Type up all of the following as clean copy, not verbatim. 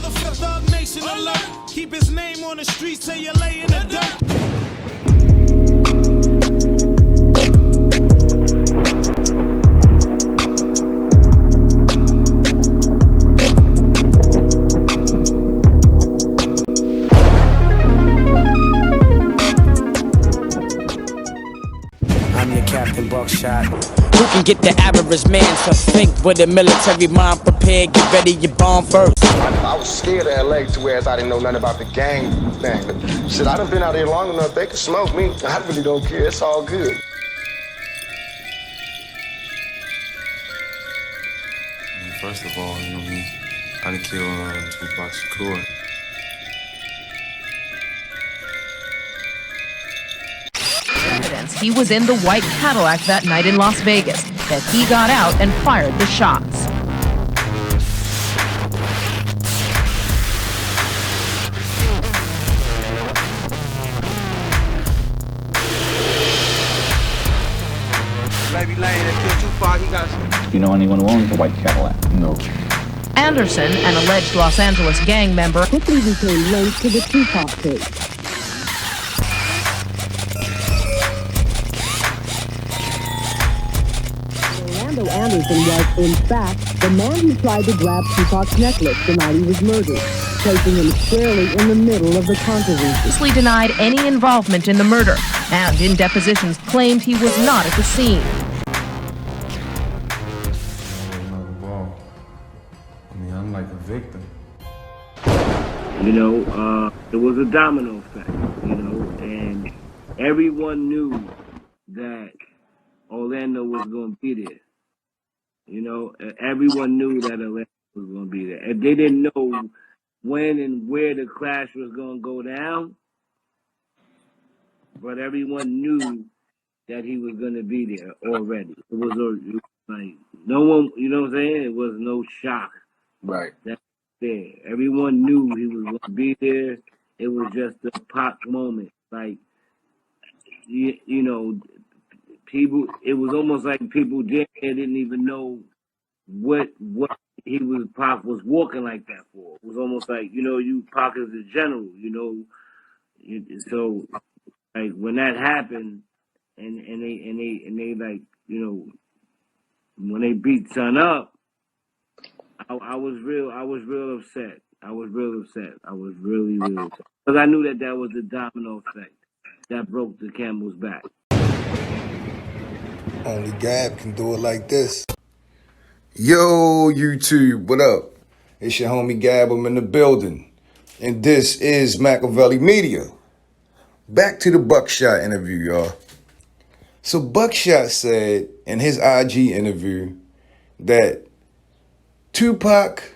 motherfucker, Thug Nation alert. Keep his name on the streets till you lay in the dirt. I'm your Captain Buckshot. Who can get the average man to think with a military mind prepared? Get ready, your bomb first. I was scared of LA to where I didn't know nothing about the gang thing. But shit, I done been out here long enough. They can smoke me. I really don't care. It's all good. First of all, you know me, I done killed Tupac Shakur. Evidence he was in the white Cadillac that night in Las Vegas, that he got out and fired the shots. Lady Lane that killed Tupac, he got some. Do you know anyone who owns a white Cadillac? No. Anderson, an alleged Los Angeles gang member, quickly became linked to the Tupac case. Orlando Anderson was, in fact, the man who tried to grab Tupac's necklace the night he was murdered, placing him squarely in the middle of the controversy. He denied any involvement in the murder, and in depositions claimed he was not at the scene. I'm like a victim. You know, it was a domino effect, you know, and everyone knew that Orlando was going to be there. You know, everyone knew that Orlando was going to be there. And they didn't know when and where the clash was going to go down, but everyone knew that he was going to be there already. It was like, no one, you know what I'm saying? It was no shock. Right. That's there. Everyone knew he was going to be there. It was just a Pac moment. Like, you know, people, it was almost like people there didn't even know what he was, Pac was walking like that for. It was almost like, you know, you Pac is the general, you know. So, like, when that happened, and they like, you know, when they beat Son up, I was real upset. I was real upset. I was really upset. Because I knew that was the domino effect that broke the camel's back. Only Gab can do it like this. Yo, YouTube, what up? It's your homie Gab. I'm in the building. And this is MAKAVELI Media. Back to the Buckshot interview, y'all. So Buckshot said in his IG interview that Tupac,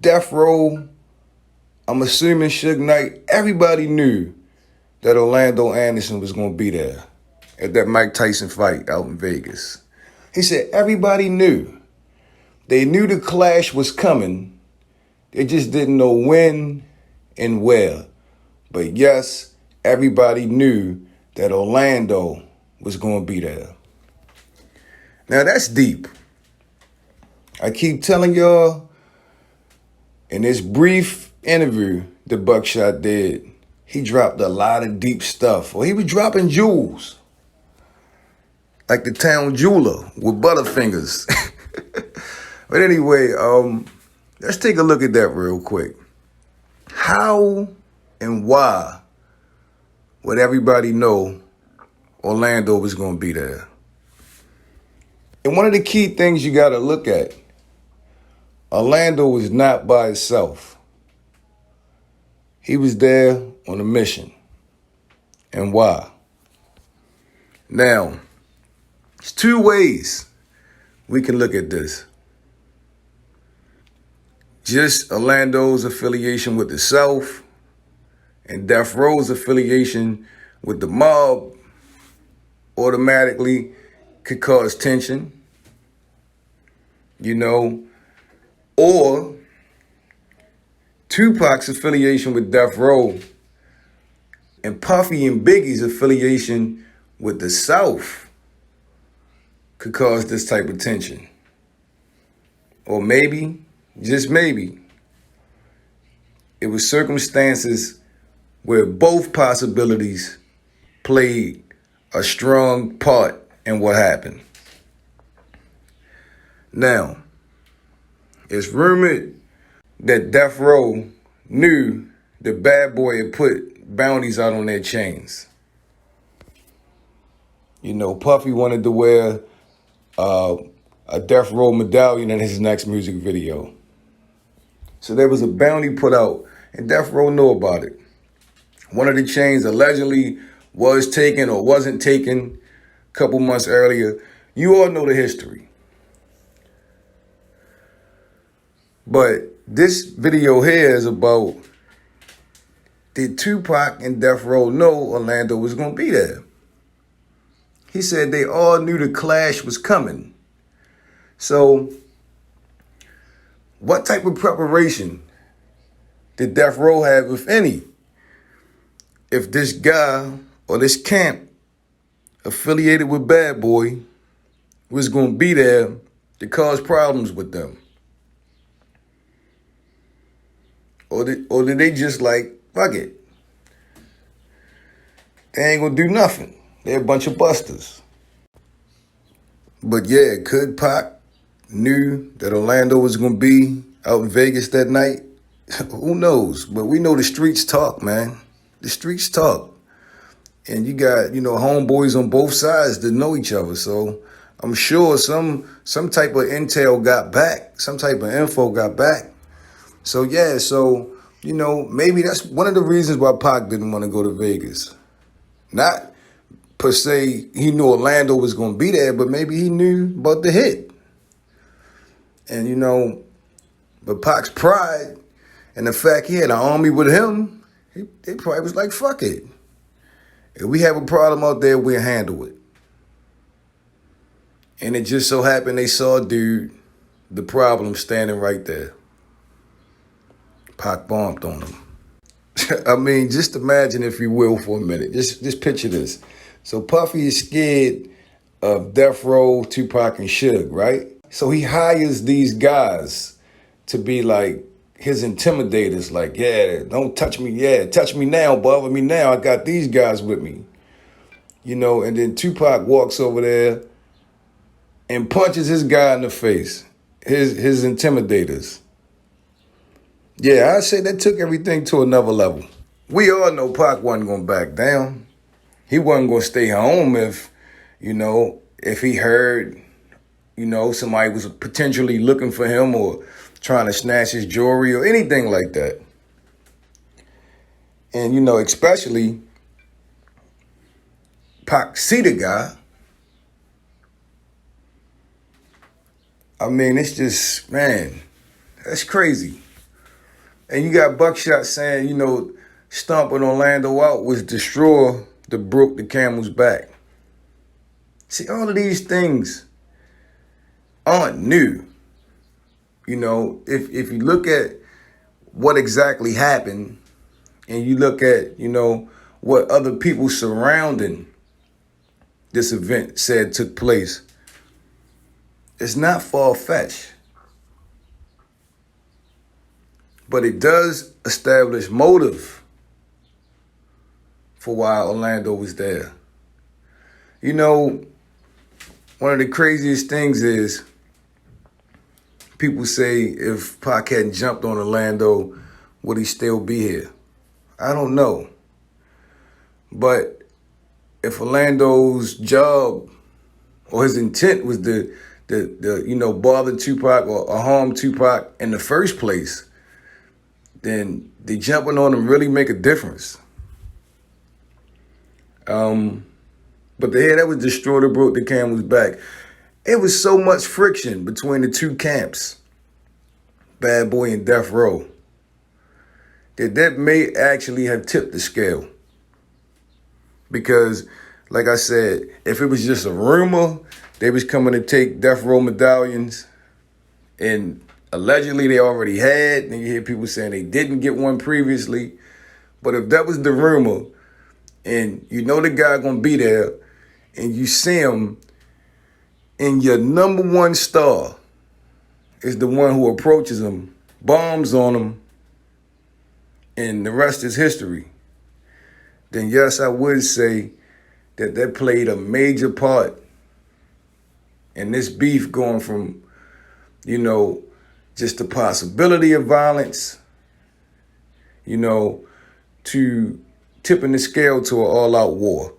Death Row, I'm assuming Suge Knight, everybody knew that Orlando Anderson was going to be there at that Mike Tyson fight out in Vegas. He said everybody knew. They knew the clash was coming. They just didn't know when and where. But yes, everybody knew that Orlando was going to be there. Now that's deep. I keep telling y'all, in this brief interview that Buckshot did, he dropped a lot of deep stuff. Or he was dropping jewels. Like the town jeweler with Butterfingers. But anyway, let's take a look at that real quick. How and why would everybody know Orlando was going to be there? And one of the key things you got to look at, Orlando was not by itself. He was there on a mission. And why? Now, there's two ways we can look at this. Just Orlando's affiliation with the South and Death Row's affiliation with the mob automatically could cause tension, you know, or Tupac's affiliation with Death Row and Puffy and Biggie's affiliation with the South could cause this type of tension. Or maybe, just maybe, it was circumstances where both possibilities played a strong part in what happened. Now, it's rumored that Death Row knew the Bad Boy had put bounties out on their chains. You know, Puffy wanted to wear a Death Row medallion in his next music video. So there was a bounty put out, and Death Row knew about it. One of the chains allegedly was taken or wasn't taken a couple months earlier. You all know the history. But this video here is about, did Tupac and Death Row know Orlando was going to be there? He said they all knew the clash was coming. So, what type of preparation did Death Row have, if any, if this guy or this camp affiliated with Bad Boy was going to be there to cause problems with them? Or did they just like, fuck it? They ain't going to do nothing. They're a bunch of busters. But yeah, could Pac knew that Orlando was going to be out in Vegas that night? Who knows? But we know the streets talk, man. The streets talk. And you got, homeboys on both sides that know each other. So I'm sure some type of intel got back. Some type of info got back. So yeah, maybe that's one of the reasons why Pac didn't want to go to Vegas. Not per se he knew Orlando was going to be there, but maybe he knew about the hit. And, but Pac's pride and the fact he had an army with him, they probably was like, fuck it. If we have a problem out there, we'll handle it. And it just so happened they saw the problem standing right there. Pac bombed on him. I mean, just imagine, if you will, for a minute. Just picture this. So Puffy is scared of Death Row, Tupac, and Suge, right? So he hires these guys to be like his intimidators. Like, yeah, don't touch me. Yeah, touch me now, bother me now. I got these guys with me. And then Tupac walks over there and punches his guy in the face. His intimidators. Yeah, I say that took everything to another level. We all know Pac wasn't going to back down. He wasn't going to stay home if he heard, somebody was potentially looking for him or trying to snatch his jewelry or anything like that. And, especially Pac see the guy. I mean, it's just, man, that's crazy. And you got Buckshot saying, stomping Orlando out was the straw that broke the camel's back. See, all of these things aren't new. If you look at what exactly happened and you look at, what other people surrounding this event said took place, it's not far-fetched. But it does establish motive for why Orlando was there. One of the craziest things is people say if Pac hadn't jumped on Orlando, would he still be here? I don't know. But if Orlando's job or his intent was to bother Tupac or harm Tupac in the first place, then the jumping on him really make a difference. But that was the straw that broke the camel's back. It was so much friction between the two camps, Bad Boy and Death Row, that may actually have tipped the scale. Because, like I said, if it was just a rumor, they was coming to take Death Row medallions, and allegedly they already had, and you hear people saying they didn't get one previously. But if that was the rumor, and the guy gonna be there, and you see him, and your number one star is the one who approaches him, bombs on him, and the rest is history, then yes, I would say that played a major part in this beef going from, just the possibility of violence, to tipping the scale to an all-out war.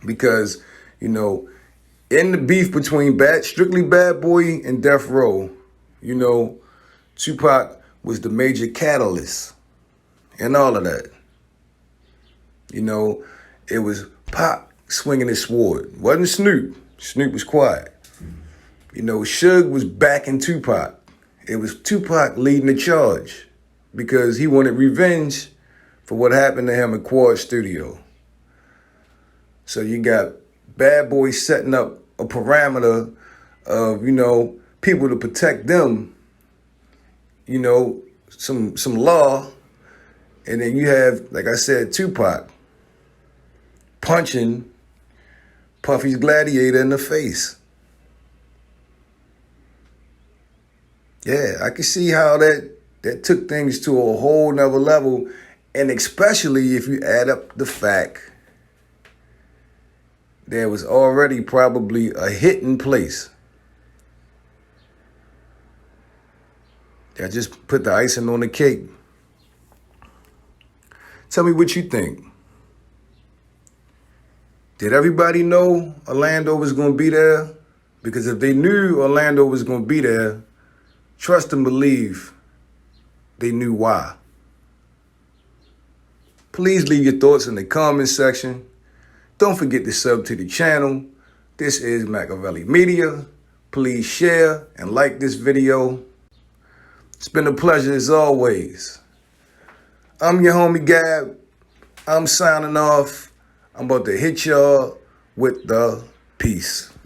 Because, in the beef between strictly Bad Boy and Death Row, Tupac was the major catalyst in all of that. It was Pac swinging his sword. Wasn't Snoop. Snoop was quiet. Suge was backing Tupac. It was Tupac leading the charge because he wanted revenge for what happened to him at Quad Studio. So you got Bad Boy setting up a parameter of, people to protect them, some law. And then you have, like I said, Tupac punching Puffy's Gladiator in the face. Yeah, I can see how that took things to a whole nother level. And especially if you add up the fact there was already probably a hit in place. I just put the icing on the cake. Tell me what you think. Did everybody know Orlando was going to be there? Because if they knew Orlando was going to be there, trust and believe they knew why. Please leave your thoughts in the comment section. Don't forget to sub to the channel. This is MAKAVELI Media. Please share and like this video. It's been a pleasure as always. I'm your homie Gab. I'm signing off. I'm about to hit y'all with the peace.